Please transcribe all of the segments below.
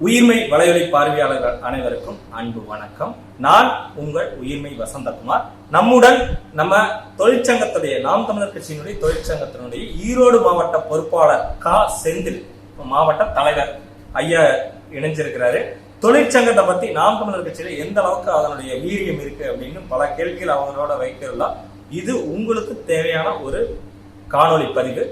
உயிர்மை வலையொலி பார்வையாளர்கள் அனைவருக்கும் அன்பு வணக்கம். நான் உங்கள் உயிர்மை வசந்தகுமார். நம்முடன் நம்ம தொழிற்சங்கத்துடைய நாம் தமிழர் கட்சியினுடைய தொழிற்சங்கத்தினுடைய ஈரோடு மாவட்ட பொறுப்பாளர் செந்தில் மாவட்ட தலைவர் ஐயா இணைஞ்சிருக்கிறாரு. தொழிற்சங்கத்தை பத்தி நாம் தமிழர் கட்சியில எந்த அளவுக்கு அதனுடைய வீரியம் இருக்கு அப்படின்னு பல கேள்விகள் அவங்களோட வைக்கலாம். இது உங்களுக்கு தேவையான ஒரு காணொளி பதிவு.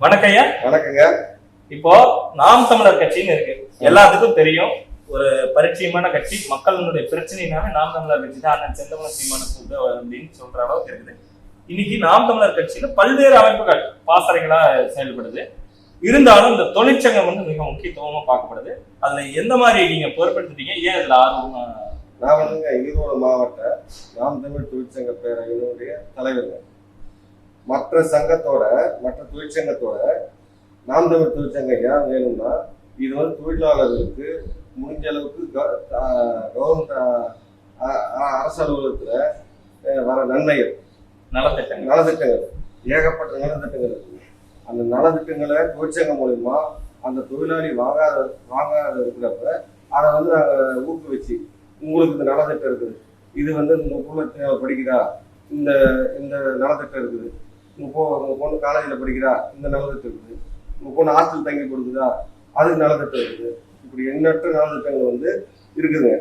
வணக்கங்க. வணக்கங்க. இப்போ நாம் தமிழர் கட்சின்னு இருக்கு, எல்லாத்துக்கும் தெரியும். ஒரு பரிச்சயமான கட்சி. மக்களுடைய பிரச்சனைனால நாம் தமிழர் கட்சி தான் அண்ணன் செந்தமன சீமான அப்படின்னு சொல்ற அளவுக்கு இருக்குது. இன்னைக்கு நாம் தமிழர் கட்சியில பல்வேறு அமைப்புகள் பாசறைகளா செயல்படுது. இருந்தாலும் இந்த தொழிற்சங்கம் மிக முக்கியத்துவமா பார்க்கப்படுது. அதுல எந்த மாதிரி நீங்க பொறுப்பெடுத்துட்டீங்க? ஏன் இதுல ஆர்வமா? நான் ஈரோடு மாவட்ட நாம் தமிழ் தொழிற்சங்க பேரவையினுடைய தலைவருங்க. மற்ற தொழிற்சங்கத்தோட நாம் தமிழ் தொழிற்சங்கம் ஏன் வேணும்னா, இது தொழிலாளர்களுக்கு முடிஞ்ச அளவுக்கு கவர்மெண்ட் அரசு அலுவலகத்தில் வர நன்மைகள், நலத்திட்டங்கள் ஏகப்பட்ட நலத்திட்டங்கள் இருக்கு. அந்த நலத்திட்டங்களை தொழிற்சங்கம் மூலமா அந்த தொழிலாளி வாங்காத இருக்கிறப்ப அதை நாங்கள் ஊக்குவிச்சு, உங்களுக்கு இந்த நலத்திட்டம் இருக்குது, இது உங்க பொண்ணு படிக்குதா, இந்த இந்த நலத்திட்டம் இருக்குது, உங்க பொண்ணு காலேஜில் படிக்கிறா, இந்த நலத்திட்டம் இருக்குது, உங்க பொண்ணு ஹாஸ்டல் தங்கி கொடுக்குதா, அதுக்கு நலத்திட்டம் இருக்குது. இப்படி எண்ணற்ற நலத்திட்டங்கள் இருக்குதுங்க.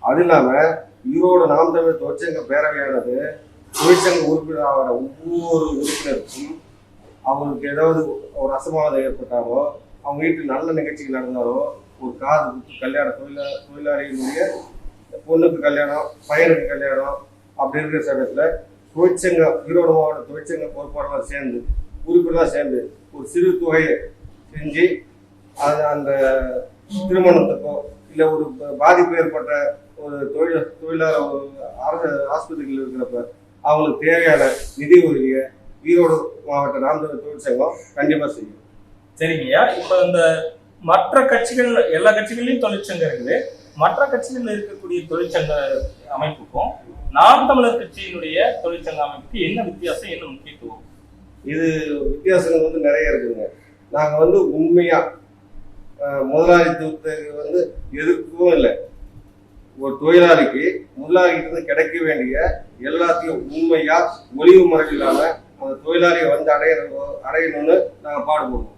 அது இல்லாமல் ஈரோடு நாம் தமிழ் தொழிற்சங்க பேரவையானது தொழிற்சங்க உறுப்பினர் ஆகிற ஒவ்வொரு உறுப்பினருக்கும் அவங்களுக்கு ஏதாவது ஒரு அசம்பாவிதம் ஏற்பட்டாலோ, அவங்க வீட்டில் நல்ல நிகழ்ச்சிகள் நடந்தாலோ, ஒரு காது குத்து கல்யாணம், தொழிலாளிகளுடைய பொண்ணுக்கு கல்யாணம், பையனுக்கு கல்யாணம், அப்படி இருக்கிற சமயத்தில் தொழிற்சங்கம் ஈரோடு மாவட்ட தொழிற்சங்க பொறுப்பாளர்கள் சேர்ந்து உறுப்பினராக சேர்ந்து ஒரு சிறு தொகையை செஞ்சு அது அந்த திருமணத்துக்கோ இல்லை ஒரு பாதிப்பு ஏற்பட்ட ஒரு தொழிலாளர் அரசு ஆஸ்பத்திரிகள் இருக்கிறப்ப அவங்களுக்கு தேவையான நிதி உதவியை ஈரோடு மாவட்ட நாம் தமிழ் தொழிற்சங்கம் கண்டிப்பாக செய்யும். சரிங்கய்யா. இப்போ இந்த மற்ற கட்சிகள், எல்லா கட்சிகள்லையும் தொழிற்சங்கம் இருக்குது. மற்ற கட்சிகளில் இருக்கக்கூடிய தொழிற்சங்க அமைப்புக்கும் நாம் தமிழர் கட்சியினுடைய தொழிற்சங்க அமைப்புக்கு என்ன வித்தியாசம், என்ன முக்கியத்துவம்? இது வித்தியாசங்கள் நிறைய இருக்குங்க. நாங்கள் உண்மையா முதலாளித்துவத்தை எதிர்க்கவும் இல்லை. ஒரு தொழிலாளிக்கு முதலாளிகிட்ட கிடைக்க வேண்டிய எல்லாத்தையும் உண்மையா ஒளிவு முறையில் இல்லாம அந்த தொழிலாளியை அடையணும்னு நாங்கள் பாடுபடுவோம்.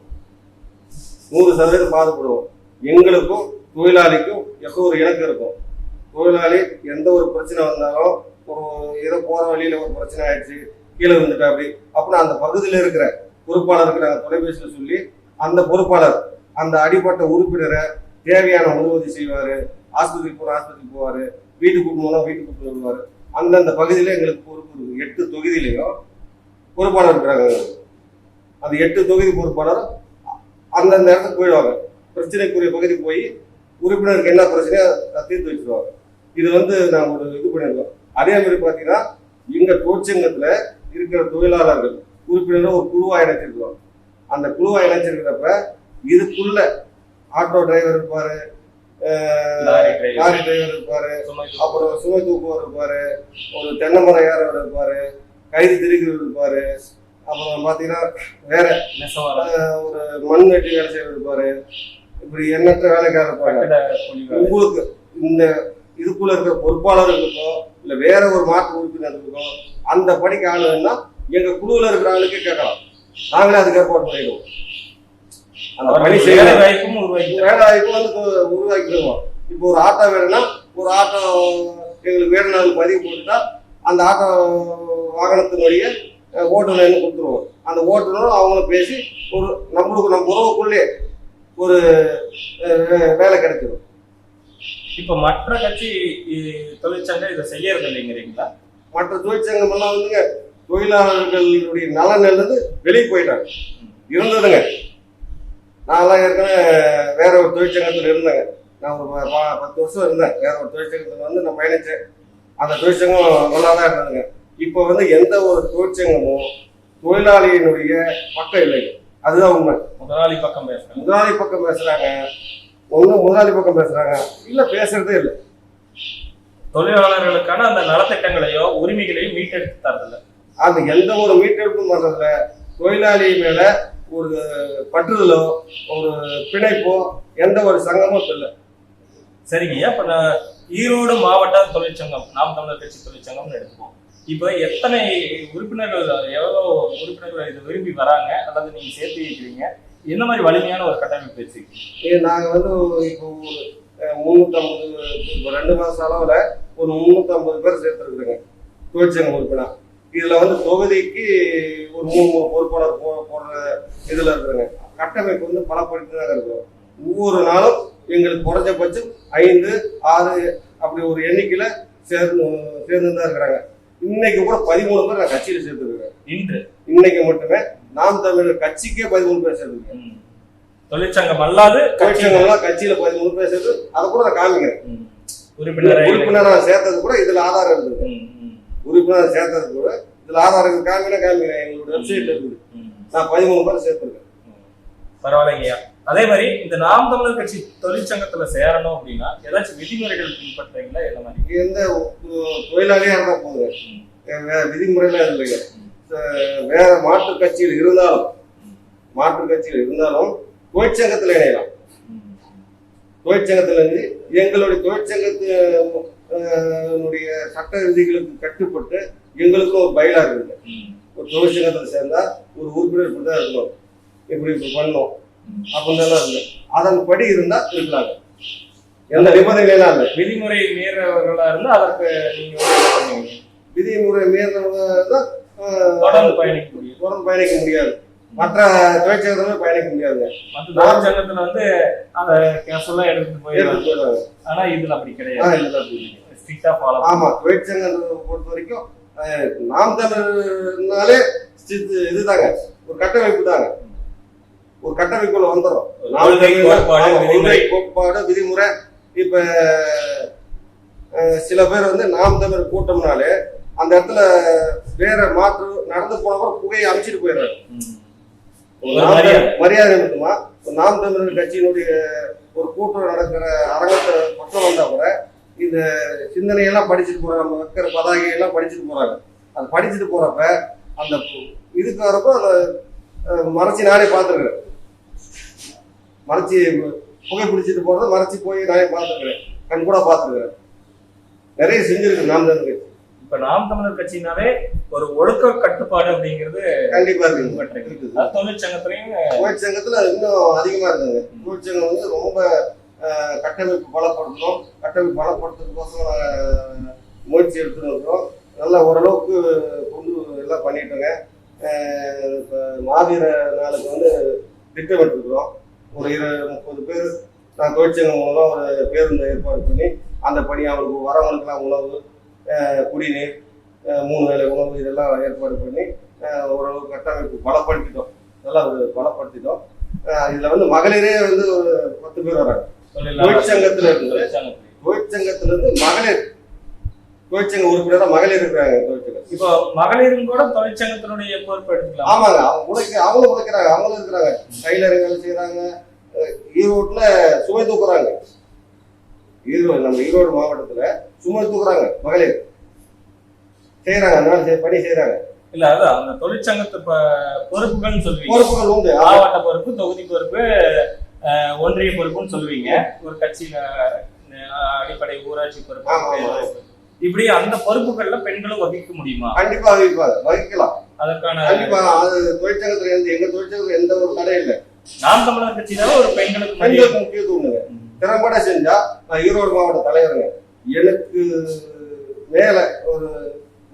100% பாடுபடுவோம். எங்களுக்கும் தொழிலாளிக்கும் எப்போ ஒரு இலக்கு இருக்கும். தொழிலாளி எந்த ஒரு பிரச்சனை வந்தாலும், ஒரு ஏதோ போற வழியில ஒரு பிரச்சனை ஆயிடுச்சு, கீழே வந்துட்டா அப்படின்னா அந்த பகுதியில் இருக்கிற பொறுப்பாளருக்கு நாங்கள் தொலைபேசியில் சொல்லி அந்த பொறுப்பாளர் அந்த அடிப்பட்ட உறுப்பினரை தேவையான உதவி செய்வார். ஆஸ்பத்திரிக்கு போவார், வீட்டுக்கு போனால் வீட்டுக்கு கூப்பிட்டு வருவார். அந்தந்த பகுதியில் எங்களுக்கு பொறுப்பு இருக்கு. 8 தொகுதியிலையும் பொறுப்பாளர் இருக்கிறாங்க. அந்த 8 தொகுதி பொறுப்பாளர் அந்தந்த இடத்துக்கு போயிடுவாங்க. பிரச்சனைக்குரிய பகுதி போய் உறுப்பினருக்கு என்ன பிரச்சனையோ தீர்த்து வச்சிருவாங்க. இது நாங்கள் ஒரு இது பண்ணியிருக்கோம். அதே மாதிரி பார்த்தீங்கன்னா எங்கள் தொழிற்சங்கத்தில் இருக்கிற தொழிலாளர்கள் உறுப்பினர்கள் ஒரு குழுவாக இணைச்சிருக்கிறோம். அந்த குழுவாக இணைச்சிருக்கிறப்ப இதுக்குள்ள ஆட்டோ டிரைவர் இருப்பாரு, லாரி டிரைவர் இருப்பாரு, அப்புறம் சுமை தூக்குவர் இருப்பாரு, ஒரு தென்னை மரம் ஏறவர் இருப்பாரு, கைது திரிக்கிறவர் இருப்பாரு, அப்புறம் பார்த்தீங்கன்னா வேற ஒரு மண் வெட்டி வேலை செய்வர் இருப்பாரு. இப்படி எண்ணற்ற வேலைக்காரர் இருப்பாங்க. உங்களுக்கு இந்த இதுக்குள்ள இருக்கிற பொறுப்பாளர்களுக்கோ இல்லை வேற ஒரு மாற்று உறுப்பினர்களுக்கோ அந்த படிக்க ஆளுன்னா எங்க குழுவில் இருக்கிற ஆளுக்கே கேட்கலாம். நாங்களே அதுக்கு ஏற்பாடு பண்ணிடுவோம். அந்த பணி வேலை வாய்ப்பும் உருவாக்கி தருவோம். இப்போ ஒரு ஆட்டோ வேணும்னா ஒரு ஆட்டோ எங்களுக்கு வேணும்னாலும் பதிவு போட்டுட்டா அந்த ஆட்டோ வாகனத்தினுடைய ஓட்டுநர்னு கொடுத்துருவோம். அந்த ஓட்டுநரும் அவங்களும் பேசி ஒரு நம்ம உறவுக்குள்ளே ஒரு வேலை கிடைச்சிடும். இப்ப மற்ற கட்சி தொழிற்சங்கம் இதை செய்யறது இல்லைங்கிறீங்களா? மற்ற தொழிற்சங்கம் எல்லாம் தொழிலாளர்களுடைய நலன் வெளியே போயிட்டாங்க. இருந்ததுங்க. நான்லாம் ஏற்கனவே வேற ஒரு தொழிற்சங்கத்தில் இருந்தேங்க. நான் ஒரு 10 வருஷம் இருந்தேன். வேற ஒரு தொழிற்சங்கத்தில் நான் பயணிச்சேன். அந்த தொழிற்சங்கம் நல்லா தான் இருந்ததுங்க. இப்போ வந்து எந்த ஒரு தொழிற்சங்கமும் தொழிலாளியினுடைய பக்கம் இல்லை. அதுதான் உண்மை. முதலாளி பக்கம் பேசுறாங்க, முதலாளி பக்கம் பேசுறாங்க, முதலாளி பக்கம் பேசுறாங்க, இல்ல பேசுறதே இல்லை. தொழிலாளர்களுக்கான அந்த நலத்திட்டங்களையோ உரிமைகளையோ மீட்டெடுத்து தரதில்லை. அந்த எந்த ஒரு மீட்டெடுப்பும் பண்றதுல தொழிலாளி மேல ஒரு பற்றுதலோ ஒரு பிணைப்போ எந்த ஒரு சங்கமும் இல்லை. சரிங்க. இப்ப நான் ஈரோடு மாவட்ட தொழிற்சங்கம், நாம் தமிழர் கட்சி தொழிற்சங்கம்னு எடுத்துப்போம். இப்போ எத்தனை உறுப்பினர்கள், எவ்வளோ உறுப்பினர்கள் இது விரும்பி வராங்க அல்லது நீங்க சேர்த்து வைக்கிறீங்க? என்ன மாதிரி வலிமையான ஒரு கட்டமைப்பு வச்சிருக்கீங்க? நாங்க வந்து இப்போ 350, இப்போ 2 மாச அளவுல ஒரு 350 பேர் சேர்த்துருக்குறோங்க தொழிற்சங்க உறுப்பினர். இதுல வந்து தொகுதிக்கு ஒரு 3 பொறுப்பாளர் போடுற இதுல இருக்கிறாங்க. கட்டமைப்பு வந்து பலப்படுத்தி தான் இருக்கிறோம். ஒவ்வொரு நாளும் எங்களுக்கு குறைஞ்சபட்சம் 5, 6 அப்படி ஒரு எண்ணிக்கையில சேர்ந்து தான் இருக்கிறாங்க. இன்னைக்கு கூட 13 பேர் நான் கட்சியில சேர்த்துருக்கேன். இன்னைக்கு மட்டுமே நாம் தமிழர் கட்சிக்கே 13 பேர் சேர்த்துருக்கேன். தொழிற்சங்கம் அல்லாது தொழிற்சங்கம்லாம் கட்சியில 13 பேர் சேர்த்து அதை கூட நான் காமிக்கிறேன். உறுப்பினராக சேர்த்தது கூட இதுல ஆதாரம் இருக்குது. உறுப்பினர் சேர்த்தது கூட இதுல ஆதாரம் காமிக்கிறேன். எங்களோட வெப்சைட்ல இருக்குது. நான் 13 பேர் சேர்த்திருக்கேன். பரவாயில்லைங்கய்யா. அதே மாதிரி இந்த நாம் தமிழர் கட்சி தொழிற்சங்கத்துல சேரணும் அப்படின்னா ஏதாச்சும் விதிமுறைகள் பின்பற்றீங்களா? என்ன மாதிரி? எந்த தொழிலாளியா இருந்தா போதுங்க, விதிமுறைலாம் இல்லைங்க. வேற மாற்று கட்சியில் இருந்தாலும் தொழிற்சங்கத்துல இணையலாம். தொழிற்சங்கத்துல இருந்து எங்களுடைய தொழிற்சங்கத்தினுடைய சட்ட விதிகளுக்கு கட்டுப்பட்டு எங்களுக்கும் ஒரு பயிலா இருக்குது. ஒரு தொழிற்சங்கத்துல சேர்ந்தா ஒரு உறுப்பினர் இப்படிதான் இருக்கணும், இப்படி பண்ணணும் அப்படின்னு இருக்கு. அதன்படி இருந்தா இருக்கலாங்க. எந்த நிபந்தனைலாம் இல்லை. விதிமுறை மீறவர்களா இருந்தா அதற்கு நீங்க விதிமுறை மீறவங்க தொடர்ந்து பயணிக்க முடியாது. மற்ற தொழிற்சங்கத்துல பயணிக்க முடியாதுங்க. தொழிற்சங்கத்துல வந்து அந்த கேஷெல்லாம் எடுத்துட்டு போயிடுவாங்க. ஆனா இதுல அப்படி கிடையாது. ஆமா, தொழிற்சங்கத்தை பொறுத்த வரைக்கும் நாம் தமிழ்னாலே இதுதாங்க, ஒரு கட்டமைப்பு தாங்க. ஒரு கட்டமைப்புல வந்துடும். கோட்பாடு விதிமுறை. இப்ப சில பேர் வந்து நாம் தமிழ் கூட்டம்னாலே அந்த இடத்துல வேற மாற்று நடந்து போன கூட புகையை அமைச்சிட்டு போயிடுறாரு. மரியாதை நிமித்தமா நாம் தமிழர் கட்சியினுடைய ஒரு கூட்டம் நடக்கிற அரங்கத்தை பக்கம் வந்தா கூட இந்த சிந்தனையெல்லாம் படிச்சுட்டு போறாங்க. நம்ம வைக்கிற பதாகையெல்லாம் படிச்சுட்டு போறாங்க. அது படிச்சுட்டு போறப்ப அந்த இதுக்கு வரப்போ அந்த மறைச்சி நானே பார்த்துருக்கிறேன். மறைச்சி புகை பிடிச்சிட்டு போறத மறைச்சி போய் நானே பார்த்துருக்கிறேன். கண் கூட பார்த்துருக்கிறேன். நிறைய செஞ்சிருக்கு நாம் தமிழர் கட்சி. இப்ப நாம் தமிழர் கட்சினாலே ஒரு ஒழுக்க கட்டுப்பாடு அப்படிங்கிறது கண்டிப்பா இருக்குது. தொழிற்சங்கத்துல இன்னும் அதிகமா இருக்குங்க. தொழிற்சங்கம் வந்து ரொம்ப கட்டமைப்பு பலப்படுத்தணும். கட்டமைப்பு பலப்படுத்துறதுக்கோசம் முயற்சி எடுத்துட்டு இருக்கிறோம். நல்லா ஓரளவுக்கு கொண்டு எல்லாம் பண்ணிட்டோங்க. இப்போ மாவீர நாளுக்கு வந்து திட்டமிட்டுருக்குறோம். ஒரு 20-30 பேர் நான் தொழிற்சங்கம் மூலம் ஒரு பேருந்து ஏற்பாடு பண்ணி அந்த பணி அவங்களுக்கு வரவங்களுக்கெல்லாம் உணவு, குடிநீர், 3 வேளை உணவு இதெல்லாம் ஏற்பாடு பண்ணி ஓரளவுக்கு கட்டமைப்பு பலப்படுத்திட்டோம். நல்லா பலப்படுத்திட்டோம். இதுல வந்து மகளிரே வந்து ஒரு 10 பேர் வராங்க. தொழிற்சங்கத்துல இருந்து மகளிர் தொழிற்சங்க உறுப்பினராக மகளிர் இருக்கிறாங்க. தொழிற்சங்கம் இப்போ மகளிரும் கூட தொழிற்சங்கத்தினுடைய பொறுப்பு எடுத்துக்கலாம். ஆமாங்க, அவங்களும் உழைக்கிறாங்க. அவங்களும் இருக்கிறாங்க. டைலரிங் வேலை செய்யறாங்க. ஈரோட்டுல சுமை தூக்குறாங்க. நம்ம ஈரோடு மாவட்டத்துல சுமை தூக்குறாங்க. மகளிர் செய்யறாங்க. அதனால பணி செய்யறாங்க. இல்ல அதான் அந்த தொழிற்சங்கத்து பொறுப்புகள் சொல்லுவீங்க. பொறுப்புகள் உண்டு. மாவட்ட பொறுப்பு, தொகுதி பொறுப்பு, ஒன்றிய பொறுப்புன்னு சொல்லுவீங்க. ஒரு கட்சியில அடிப்படை ஊராட்சி பொறுப்பு, இப்படி அந்த பொறுப்புகள்ல பெண்களும் வகிக்க முடியுமா? கண்டிப்பா வகிக்கலாம். அதற்கான கண்டிப்பா அது தொழிற்சங்கத்துல எங்க தொழிற்சங்கத்துல எந்த ஒரு தடை இல்லை. நாம் தமிழர் கட்சியில ஒரு பெண்களுக்கு முக்கியத்துவம் திறம்பட செஞ்சா நான் ஈரோடு மாவட்ட தலைவருங்க. எனக்கு மேல ஒரு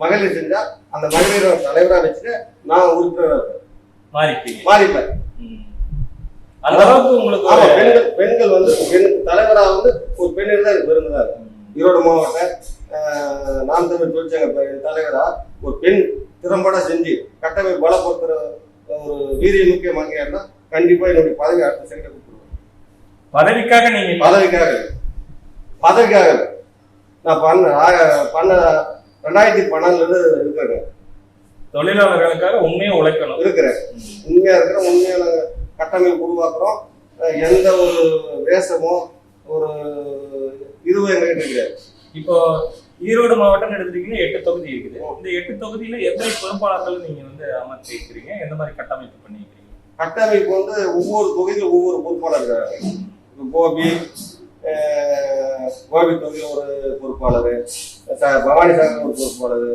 மகளிர் செஞ்சா அந்த மகளிர் தலைவரா வச்சுட்டு நான் உறுப்பினர் மாறிப்பேன். அந்த அளவுக்கு உங்களுக்கு பெண்கள் வந்து தலைவரா வந்து ஒரு பெண் இருந்தா எனக்கு பெருமைதான் இருக்கு. ஈரோடு மாவட்ட நாம் தமிழ் தொழிற்சங்க தலைவரா ஒரு பெண் திறம்பட செஞ்சு கட்டமைப்பு பலப்படுத்துற ஒரு வீரிய முக்கிய மங்கையாருன்னா கண்டிப்பா என்னுடைய பதவி அடுத்த செகண்ட் கொடுத்துருவேன். பதவிக்காக நீங்க பதவிக்காக நான் பண்ண 2012 இருக்கிறேங்க. தொழிலாளர்களுக்காக உண்மையை உழைக்கணும் இருக்கிறேன், உண்மையா இருக்கிற உண்மையான கட்டமைப்பு உருவாக்குறோம். எந்த ஒரு வேஷமோ ஒரு இதுவும் எங்ககிட்ட கிடையாது. இப்போ ஈரோடு மாவட்டம் எடுத்துட்டீங்கன்னா 8 தொகுதி இருக்குது. இந்த 8 தொகுதியில எத்தனை பொறுப்பாளர்கள் நீங்க வந்து அமர்த்தி இருக்கிறீங்க, எந்த மாதிரி கட்டமைப்பு பண்ணிக்கிறீங்க? கட்டமைப்பு வந்து ஒவ்வொரு தொகுதியிலும் ஒவ்வொரு பொறுப்பாளர் இருக்காங்க. இப்போ கோபி தொகுதியில் ஒரு பொறுப்பாளர், பவானி சாகர் ஒரு பொறுப்பாளர்,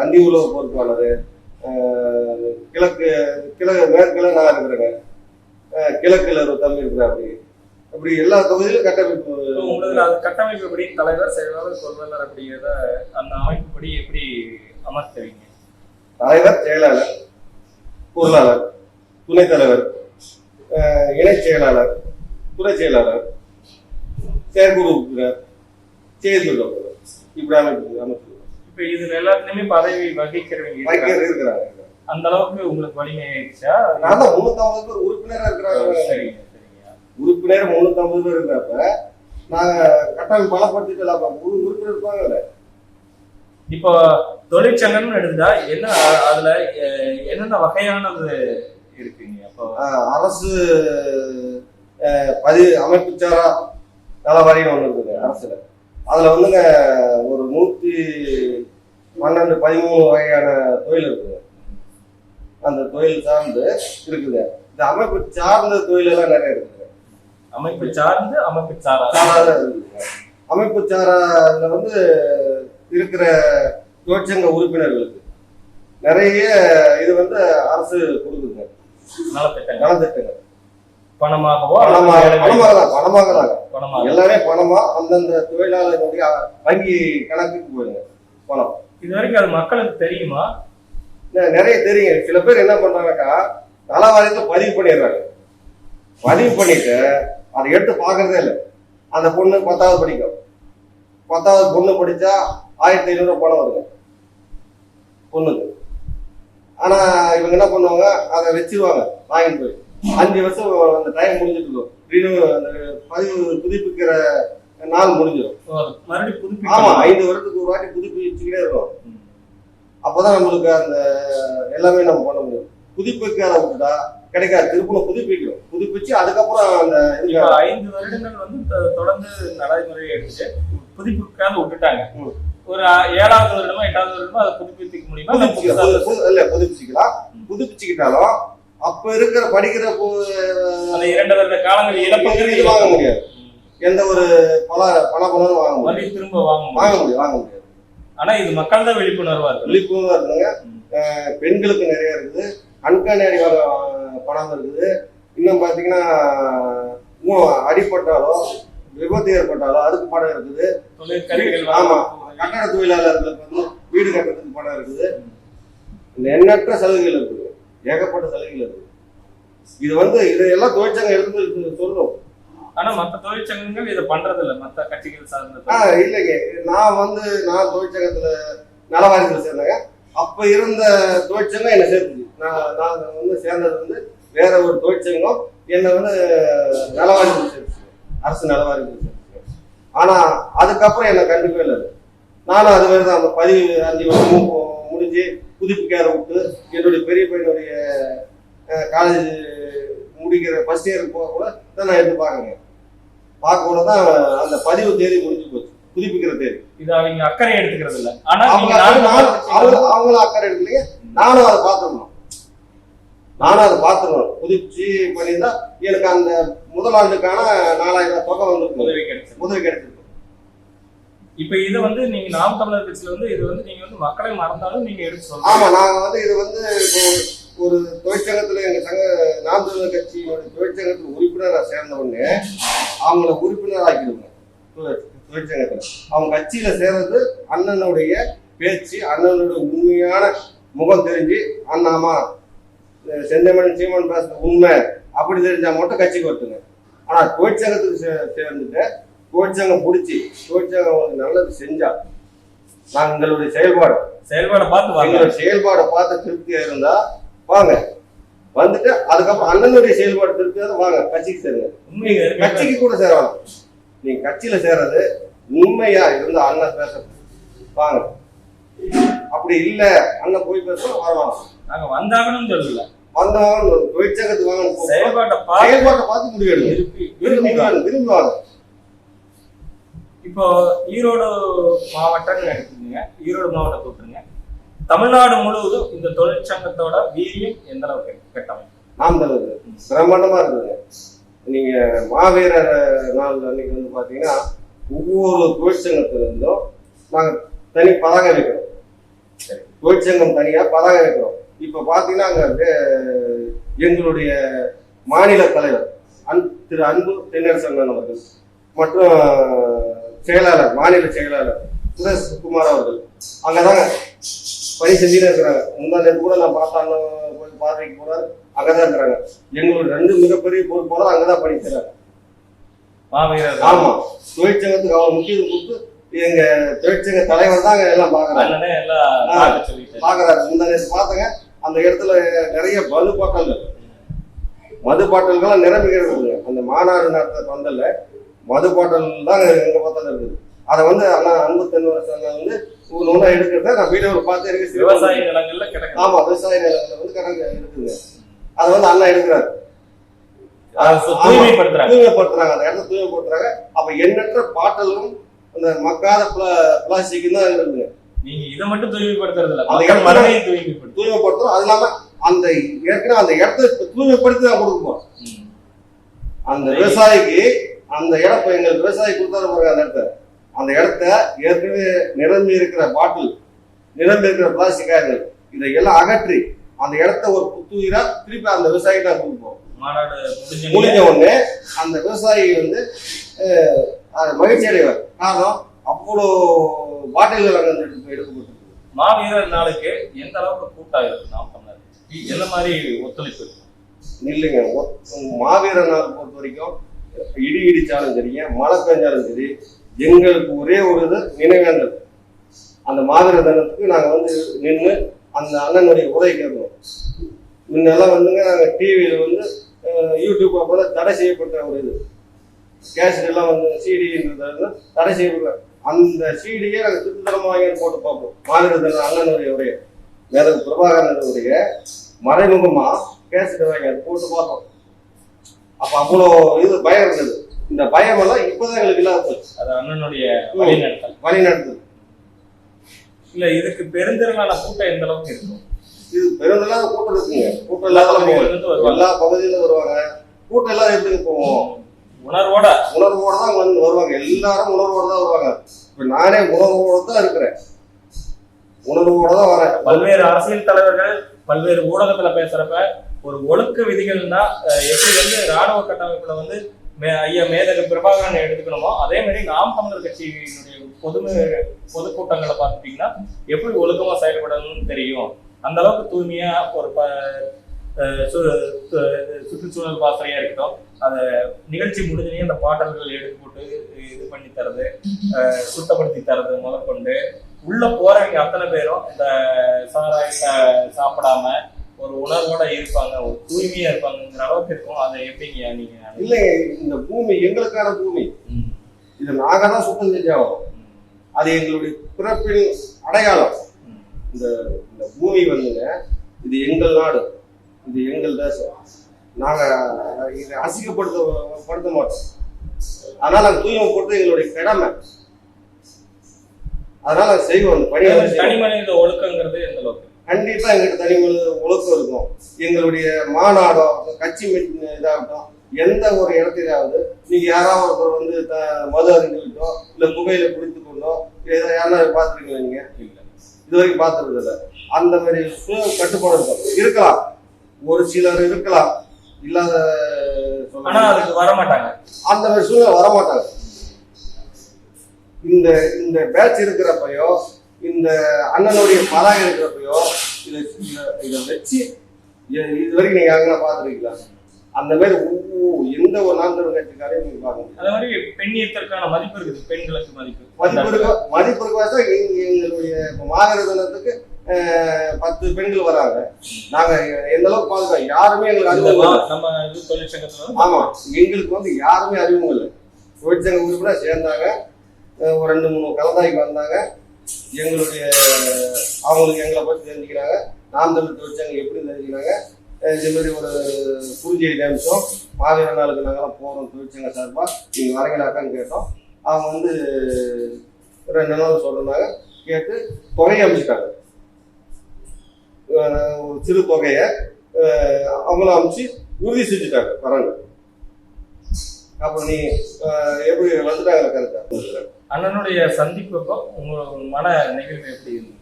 அந்தியூர்ல ஒரு பொறுப்பாளர், மேற்குல நான் இருக்கிறேங்க, கிழக்குல ஒரு தம்பி இருக்கிறாரு. அப்படி எல்லா தொகுதியிலும் கட்டமைப்பு. உங்களுக்கு அது கட்டமைப்பு எப்படி தலைவர், செயலாளர், பொருளாளர் அப்படிங்கிறத அந்த அமைப்புப்படி எப்படி அமர்த்துவீங்க? தலைவர், செயலாளர், பொருளாளர், துணைத் தலைவர், இணைச் செயலாளர், துணை செயலாளர், செயற்குழு உறுப்பினர், செய்திக்குழு இப்படி அமைப்பு. இப்ப இதுல எல்லாத்துலயுமே பதவி வகிக்கிறவங்க இருக்கிறாங்க. அந்த அளவுக்கு உங்களுக்கு வலிமை ஆயிடுச்சா? நான் 350 பேர் உறுப்பினரா இருக்கிறாங்க. சரிங்க சரிங்க. உறுப்பினர் 350 பேர் இருக்கிறப்ப நாங்க கட்டமைப்பு பலப்படுத்திட்டு உறுப்பினர் இருப்பாங்கல்ல. இப்போ தொழிற்சங்கம்னு எடுத்தா என்ன, அதுல என்னென்ன வகையானது இருக்குங்க? அப்போ அரசு அமைப்புச்சாரா நல வாரியம் ஒண்ணு இருக்குது அரசுல. அதுல வந்துங்க ஒரு 112 13 வகையான தொழில் இருக்குங்க. அந்த தொழில் சார்ந்து இருக்குங்க. இந்த அமைப்பு சார்ந்த தொழில் எல்லாம் நிறைய இருக்குங்க. அமைப்பு சார்ந்து அமைப்பு சாரா இருக்குங்க. அமைப்பு சாரால வந்து இருக்கிற தொழிற்சங்க உறுப்பினர்களுக்கு நிறைய இது வந்து அரசு கொடுக்குதுங்க. நலத்திட்டங்கள் பணமாகவோ பணமாக எல்லாமே பணமா அந்தந்த தொழிலாளர்களுடைய வங்கி கணக்குக்கு போயிருங்க பணம். இது வரைக்கும் அது மக்களுக்கு தெரியுமா? நிறைய தெரியும். சில பேர் என்ன பண்றாங்கக்கா, நல வாரியத்துல பதிவு பண்ணிடுறாங்க. பதிவு பண்ணிட்டு அதை எடுத்து பாக்குறதே இல்லை. அந்த பொண்ணு 10வது படிக்கும். 10வது பொண்ணு படிச்சா 1500 பணம் வருங்க பொண்ணுக்கு. ஆனா இவங்க என்ன பண்ணுவாங்க, அதை வச்சிருவாங்க வாங்கிட்டு போய். 5 வருஷம் அந்த டைம் முடிஞ்சிட்டு இருக்கும். அந்த பதிவு புதுப்பிக்கிற நாள் முடிஞ்சிடும். ஆமா, 5 வருடத்துக்கு ஒரு வாட்டி புதுப்பிச்சுக்கிட்டே இருக்கும். அப்பதான் நம்மளுக்கு அந்த எல்லாமே நம்ம பண்ண முடியும். புதுப்பிக்காத விட்டுட்டா கிடைக்காது. திருப்பணும் புதுப்பிக்கணும். புதுப்பிச்சு அதுக்கப்புறம் அந்த 5 வருடங்கள் வந்து தொடர்ந்து நடைமுறை எடுத்துட்டு புதுப்பிக்காத விட்டுட்டாங்க. ஒரு 7வது வருடமா 8வது வருடமா அதை புதுப்பிக்க முடியுமா? இல்ல, புதுப்பிச்சுக்கலாம். புதுப்பிச்சுக்கிட்டாலும் அப்ப இருக்கிற படிக்கிற அந்த 2 வருட காலங்கள் இழப்புங்கிறது வாங்க முடியாது. எந்த ஒரு பணம் வாங்க முடியாது. திரும்ப வாங்க முடியாது. ஆனா இது மக்கள் தான் விழிப்புணர்வா இருக்குங்க. பெண்களுக்கு நிறைய இருக்குது. அன்கணி பணம் இருக்குது. இன்னும் பாத்தீங்கன்னா அடிப்பட்டாலோ விபத்து ஏற்பட்டாலோ அதுக்கு பணம் இருக்குது. ஆமா, கட்டட தொழிலாளர்களுக்கு வந்து வீடு கட்டுறதுக்கு பணம் இருக்குது. எண்ணற்ற சலுகைகள் இருக்குது. ஏகப்பட்ட சலுகைகள் இருக்குது. இது வந்து இதெல்லாம் தொழிற்சங்கம் எடுத்து சொல்லணும். ஆனா மத்த தொழிற்சங்கங்கள் இதை பண்றது இல்ல. மத்த கட்சிகள் சார்ந்த இல்லைங்க. நான் தொழிற்சங்கத்துல நலவாரியத்துல சேர்ந்தேங்க. அப்ப இருந்த தொழிற்சங்கம் என்ன சேர்த்துச்சு. நான் வந்து சேர்ந்தது வந்து வேற ஒரு தொழிற்சங்கம் என்னை வந்து நலவாரியத்தில் சேர்த்துச்சு, அரசு நலவாரியத்தில் சேர்த்துச்சு. ஆனா அதுக்கப்புறம் என்னை கண்டுக்கவே இல்லை. நானும் அது மாதிரி தான் அந்த 15 வருஷமும் முடிஞ்சு புதுப்பிக்காத விட்டு என்னுடைய பெரிய பையனுடைய காலேஜ் முடிக்கிற ஃபர்ஸ்ட் இயருக்கு போக கூட தான் நான் எடுத்து பார்க்க கூட தான் அந்த பதிவு தேதி முடிஞ்சு போச்சு. புதுப்பிக்கிற தேதி இது அவங்க அக்கறை எடுத்துக்கிறது இல்லை. ஆனா அவங்களும் அக்கறை எடுக்கலைங்க. நானும் அதை பார்த்துருவேன். புதுப்பிச்சு பண்ணியிருந்தா எனக்கு அந்த முதல் ஆண்டுக்கான 4000 தொகை வந்து உதவி கிடைச்சிருக்கு. இப்ப இதை வந்து நீங்க நாம் தமிழர் கட்சியில வந்து இது வந்து நீங்க வந்து மக்களை மறந்தாலும் நீங்க எடுத்து சொல்லலாம். ஆமா, நாங்க வந்து இது வந்து ஒரு தொழிற்சங்கத்துல எங்க நாம் தமிழர் கட்சியோட தொழிற்சங்கத்துல உறுப்பினராக சேர்ந்த உடனே அவங்கள உறுப்பினர் ஆக்கிடுவாங்க. தொழிற்சங்கத்துல அவங்க கட்சியில சேர்றது அண்ணனுடைய பேச்சு, அண்ணனுடைய உண்மையான முகம் தெரிஞ்சு, அண்ணாமா செந்தமன் சீமான் பேசுற உண்மை அப்படி தெரிஞ்சா மட்டும் கட்சிக்கு வருதுங்க. ஆனா தொழிற்சங்கத்துக்கு சேர்ந்துட்டு தொழிற்சங்கம் பிடிச்சி தொழிற்சங்கம் நல்லது செஞ்சா எங்களுடைய செயல்பாடை பார்த்து திருப்தியா இருந்தா வாங்க, வந்துட்டு அதுக்கப்புறம் அண்ணனுடைய செயல்பாடு திருப்தியா வாங்க கட்சிக்கு சேருங்க. கட்சிக்கு கூட சேரலாம். நீங்க கட்சியில சேர்றது உண்மையா இருந்தா அண்ணன் பேச வாங்க, அப்படி இல்ல அண்ணன் போய் பேசணும் வரலாம். நாங்க வந்தாங்கன்னு சொல்லல, வந்தவங்க தொழிற்சங்கத்துக்கு வாங்க, செயல்பாட்டை பார்த்து முடிவெடுங்க, விரும்புவாங்க. இப்போ ஈரோடு மாவட்டம் எடுத்துக்கீங்க, ஈரோடு மாவட்டத்தை விட்டுருங்க, தமிழ்நாடு முழுவதும் இந்த தொழிற்சங்கத்தோட வீரியம் எந்த அளவுக்கு கட்டமைப்பு? நாம் தலைவர் பிரம்மாண்டமா இருக்குதுங்க. நீங்க மாவீரர் நாள் அன்னைக்கு வந்து பாத்தீங்கன்னா ஒவ்வொரு தொழிற்சங்கத்துல இருந்தும் நாங்க தனி பதாகை வைக்கிறோம். தொழிற்சங்கம் தனியா பதாகை வைக்கிறோம். இப்ப பாத்தீங்கன்னா அங்க எங்களுடைய மாநில தலைவர் திரு அன்பு தென்னரசன் அவர்கள் மற்றும் செயலாளர், மாநில செயலாளர் சுரேஷ் குமார் அவர்கள் அங்கதாங்க பணி செஞ்சுட்டே இருக்கிறாங்க. முந்தா நேரத்து கூட நான் பார்த்தாங்க, போய் பார்வைக்கு போறாரு, அங்கதான் இருக்கிறாங்க. எங்களுடைய 2 மிகப்பெரிய பொறுப்பாளர் அங்கதான் பணி செய்றாங்க. ஆமா, தொழிற்சங்கத்துக்கு அவங்க முக்கியத்துவம் கொடுத்து எங்க தொழிற்சங்க தலைவர் தான் எல்லாம் பாக்குறாரு. முந்தா நேரத்து பார்த்தங்க, அந்த இடத்துல நிறைய மது பாட்டல்கள் நிரம்பிக்கிறது. அந்த மாநாடு நடத்த பந்தல்ல மது பாட்டல் தான் எங்க பார்த்தாலும் இருக்குது. அதை வந்து அண்ணா அன்பு தென்னரசன் வந்து ஒண்ணா எடுக்கிறத நான் வீடியோவில் பார்த்து இருக்கு. விவசாய நிலங்கள்ல கிடைக்கும். ஆமா, விவசாய நிலங்கள்ல வந்து கணக்கு இருக்குங்க. அதை வந்து அண்ணா எடுக்கிறாரு, தூய்மைப்படுத்துறாங்க, அந்த இடத்த தூய்மைப்படுத்துறாங்க. அப்ப எண்ணற்ற பாட்டலும் அந்த மக்காத பிளாஸ்டிக் தான் இருக்குங்க. நீங்க இதை மட்டும் தூய்மைப்படுத்துறது இல்ல, அந்த இடத்த தூய்மைப்படுத்துறோம். அது இல்லாம அந்த ஏற்கனவே அந்த இடத்த தூய்மைப்படுத்தி தான் கொடுப்போம். அந்த விவசாயிக்கு அந்த இடம் எங்களுக்கு விவசாயி கொடுத்தாரு பாருங்க, அந்த இடத்த ஏற்கனவே நிரம்பி இருக்கிற பாட்டில், நிரம்பி இருக்கிற பிளாஸ்டிக் காய்கள் இதையெல்லாம் அகற்றி அந்த இடத்த ஒரு புத்துயிரா திருப்பி அந்த விவசாயிக்கு தான் கொடுப்போம். முடிஞ்ச உடனே அந்த விவசாயி வந்து மகிழ்ச்சி அடைவார். காரணம் அவ்வளோ பாட்டில்கள் அங்கே எடுக்கப்பட்டிருக்கு. மாவீரர் நாளுக்கு எந்த அளவுக்கு கூட்டம் இருக்கு நாம் தமிழர், எந்த மாதிரி ஒத்துழைப்பு இருக்கு? இல்லைங்க, மாவீரர் நாள் பொறுத்த வரைக்கும் இடி இடிச்சாலும் சரிங்க, மழை பெஞ்சாலும் சரி, எங்களுக்கு ஒரே ஒரு இது நினைவேந்தல். அந்த மாவீரர் தினத்துக்கு நாங்கள் வந்து நின்று அந்த அண்ணனுடைய உதவி கேட்கணும். முன்னெல்லாம் வந்துங்க நாங்கள் டிவியில் வந்து யூடியூப் அப்போ தடை செய்யப்பட்ட ஒரு இது கேசட் எல்லாம் வந்து சிடின்றது தடை செய்யப்பட்ட அந்த சிடியை நாங்கள் திருத்தரமாக போட்டு பார்ப்போம். மாவீரர் தினம் அண்ணனுடைய உடைய மேதகு பிரபாகரனுடைய மறைமுகமா கேசட் வாங்கி போட்டு பார்ப்போம். அப்ப அவ்வளோ இது பயம் இருந்தது. இந்த பயம் எல்லாம் இப்பதான் எங்களுக்கு இல்லாத போச்சு. அது அண்ணனுடைய வழிநடத்தல் இல்ல. இதுக்கு பெருந்திரளான கூட்டம் எந்த அளவுக்கு இருக்கும்? இது பெருந்திரளான கூட்டம் இருக்குங்க. கூட்டம் இல்லாத எல்லா பகுதியிலும் வருவாங்க. கூட்டம் எல்லாம் எப்படி போவோம்? உணர்வோட தான் வந்து வருவாங்க. எல்லாரும் உணர்வோட தான் வருவாங்க. இப்ப நானே உணர்வோட தான் இருக்கிறேன், உணர்வோட தான் வரேன். பல்வேறு அரசியல் தலைவர்கள் பல்வேறு ஊடகத்துல பேசுறப்ப ஒரு ஒழுக்க விதிகள்னா எப்படி வந்து ராணுவ கட்டமைப்புல வந்து ஐயா மேதகு பிரபாகரன் எடுத்துக்கணுமோ அதே மாதிரி நாம் தமிழர் கட்சியினுடைய பொதுக்கூட்டங்களை பார்த்துட்டீங்கன்னா எப்படி ஒழுக்கமா செயல்படணும்னு தெரியும். அந்த அளவுக்கு தூய்மையா ஒரு சுற்றுச்சூழல் பாசறையா இருக்கட்டும், அந்த நிகழ்ச்சி முடிஞ்சனே அந்த பாட்டல்கள் எடுத்து போட்டு இது பண்ணி தரது, சுத்தப்படுத்தி தரது முதற்கொண்டு உள்ள போறவங்க அத்தனை பேரும் இந்த சாராயத்தை சாப்பிடாம ஒரு உணர்வோட இருப்பாங்க, ஒரு தூய்மையா இருப்பாங்கிற அளவுக்கு இருக்கும். அதை எப்படிங்க நீங்க? இல்லைங்க, இந்த பூமி எங்களுக்கான பூமி, இதை நாங்க தான் சுத்தம் செஞ்சாகும். அது எங்களுடைய பிறப்பின் அடையாளம். இந்த பூமி வந்துங்க, இது எங்கள் நாடு, இது எங்கள் தேசம். நாங்க இதை அசிங்கப்படுத்த மாட்டோம். அதனால நாங்க தூய்மைப்படுத்த எங்களுடைய கடமை. அதனால நாங்க செய்வோம். அந்த பணியை தனி மனித ஒழுக்கங்கிறது எந்த அளவுக்கு? கண்டிப்பா எங்கிட்ட தனி மனித ஒழுக்கம் இருக்கும். எங்களுடைய மாநாடம் கட்சி இதாகட்டும், எந்த ஒரு இடத்திலாவது நீங்க யாராவது ஒருத்தர் வந்து மது அருந்துகிட்டோ இல்ல புகையில குடித்து கொண்டோ யாரும் பார்த்துருக்கீங்களா? நீங்க இது வரைக்கும் பார்த்துருது இல்லை. அந்த மாதிரி கட்டுப்பாடு இருக்கும். இருக்கலாம், ஒரு சிலர் இருக்கலாம், இல்லாத அதுக்கு வரமாட்டாங்க. அந்த மாதிரி சூழ்நிலை வரமாட்டாங்க. இந்த பேட்ச் இருக்கிறப்பயோ, இந்த அண்ணனுடைய பதாகை இருக்கிறப்பயோ இதை வச்சு இது வரைக்கும் நீங்க அங்கே பார்த்துருக்கீங்களா? அந்த மாதிரி எந்த ஒரு நான்கு கட்சிக்காரையும் நீங்க பாருங்க. அதே மாதிரி பெண்ணியத்திற்கான மதிப்பு இருக்குது, பெண்களுக்கு மதிப்பு இருக்கா? எங்களுடைய மாவீரர் தினத்துக்கு 10 பெண்கள் வராங்க. நாங்க எந்த அளவுக்கு பாதுகாப்பு யாருமே எங்களுக்கு தொழிற்சங்கத்துல ஆமா, எங்களுக்கு வந்து யாருமே அறிமுகம் இல்லை. தொழிற்சங்க உறுப்பினர் சேர்ந்தாங்க, ஒரு 2-3 கலந்தாய்க்கு வந்தாங்க. எங்களுடைய அவங்களுக்கு எங்களை பற்றி தெரிஞ்சுக்கிறாங்க. நாம் தமிழ் தொழிற்சங்கம் எப்படி தெரிஞ்சுக்கிறாங்க. இந்த மாதிரி ஒரு குறுஞ்செய்தி நிமிஷம் மாவீர நாளுக்கு நாங்களாம் போகிறோம் தொழிற்சங்க சார்பாக, நீங்கள் வரீங்களாக்கான்னு கேட்டோம். அவங்க வந்து 2 நாள் சொல்கிறாங்க. கேட்டு தொகையை அமைச்சிட்டாங்க. ஒரு சிறு தொகையை அவங்களும் அமைச்சு உறுதி செஞ்சுட்டாங்க வராங்க. அப்புறம் நீ எப்படி வந்துட்டாங்க கருத்தா? அண்ணனுடைய சந்திப்பு உங்களோட மன நிகழ்வு எப்படி இருந்தது?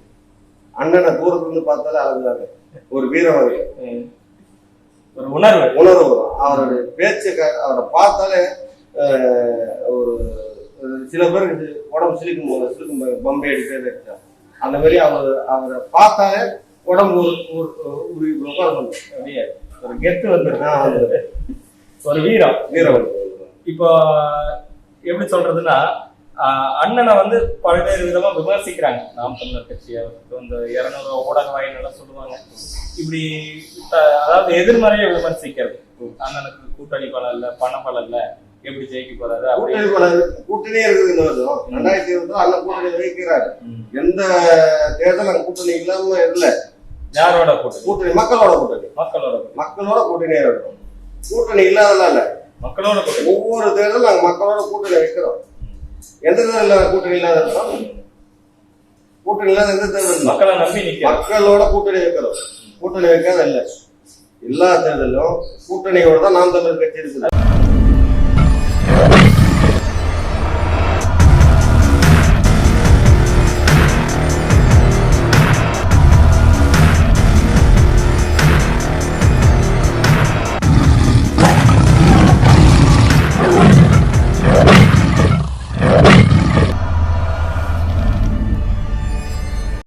அண்ணனை தூரத்துல இருந்து பார்த்தாலே அழகுதாங்க. ஒரு வீரவாதி, ஒரு உணர்வு வரும். அவருடைய பேச்சு அவரை பார்த்தாலே ஒரு சில பேருக்கு உடம்பு சிலிக்கும் பம்பை அடிக்கிறது. அந்த மாதிரி அவரை பார்த்தாலே உடம்பு அப்படியே ஒரு கெத்து வந்துருக்கு, ஒரு வீரம். இப்போ எப்படி சொல்றதுன்னா, அண்ணனை வந்து பல்வேறு விதமா விமர்சிக்கிறாங்க. நாம் தமிழர் கட்சி இந்த 200 ஊடக வாயிலாம் சொல்லுவாங்க. இப்படி அதாவது எதிர்மறையை விமர்சிக்கிறது. அண்ணனுக்கு கூட்டணி பலம் இல்ல, பண பலம் இல்ல, எப்படி ஜெயிக்க போறாரு? கூட்டணியே இருக்குது. இந்த வருஷம் 2020 அண்ணன் கூட்டணி வகிக்கிறாரு. எந்த தேர்தல் கூட்டணி இல்லாம இல்ல. யாரோட கூட்டணி? மக்களோட கூட்டணி. மக்களோட கூட்டணியா இருக்கும். கூட்டணி இல்லாதெல்லாம் இல்ல, மக்களோட கூட்டணி. ஒவ்வொரு தேர்தலும் நாங்க மக்களோட கூட்டணி வைக்கிறோம். எந்த தேர்தல் கூட்டணி இல்லாத இருக்கோம்? கூட்டணி இல்லாத எந்த தேர்தல்? மக்களை நம்பி மக்களோட கூட்டணி வைக்கிறோம். கூட்டணி வைக்காத இல்ல. எல்லா தேர்தலும் கூட்டணியோட தான் நாம் தமிழர் கட்சி இருக்குது.